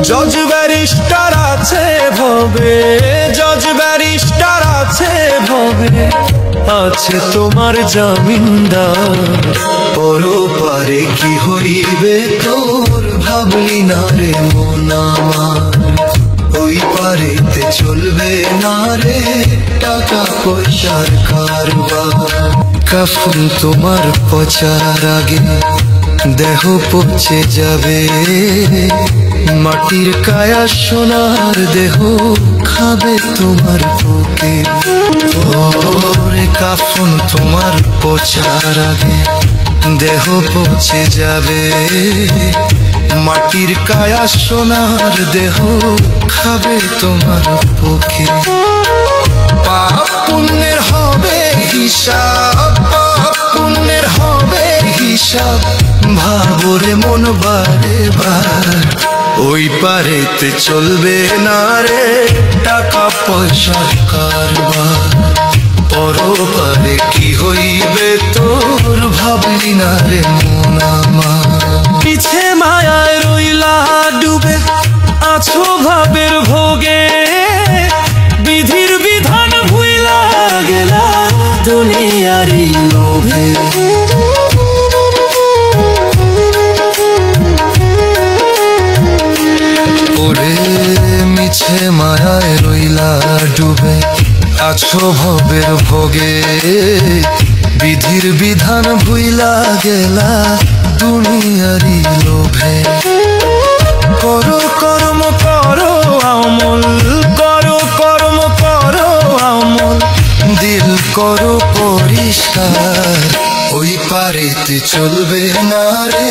জজ ব্যারিস্টার আছে ভবে, জজ ব্যারিস্টার আছে ভবে, আছে তোমার জামিনদার। পরপারে কি হইবে তোর ভাবলি না রে মন আমার, ওই পারেতে চলবে না রে টাকা পয়সার কারবার। কাফন তোমার পচার আগে দেহ পচে যাবে, মাটির কায়া সোনার দেহ খাবে তোমার বুকে। ওরে কাফন তোমার পচার আগে দেহ পচে যাবে, মাটির কায়া সোনার দেহ খাবে তোমার বুকে। পাপ পুণ্যের হবে হিসাব, পাপ পুণ্যের হবে হিসাব, ভাবরে মন বারে বার। ওই পারেতে চলবে না রে টাকা পয়সার কারবার। পরপারে কি হইবে তোর ভাবলি না রে মন আমার। পিছে মায়ায় রইলা ডুবে আছো ভাবের ভোগে, বিধির বিধান ভুইলা গেলা দুনিয়ারি লোভে। ওরে মিছে মায়ায় রইলা ডুবে আছো ভবের ভোগে, বিধির বিধান ভুইলা গেলা দুনিয়ারি লোভে। করো কর্ম করো আমল, করো কর্ম করো আমল, দিল করো পরিষ্কার। ওই পারেতে চলবে না রে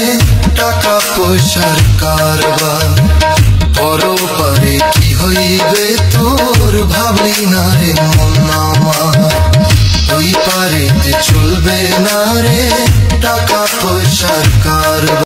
টাকা পয়সার কারবার। পরপারে কি হইবে তোর ভাবলি না রে মন আমার, ওই পারেতে চলবে না রে টাকা পয়সার কারবার।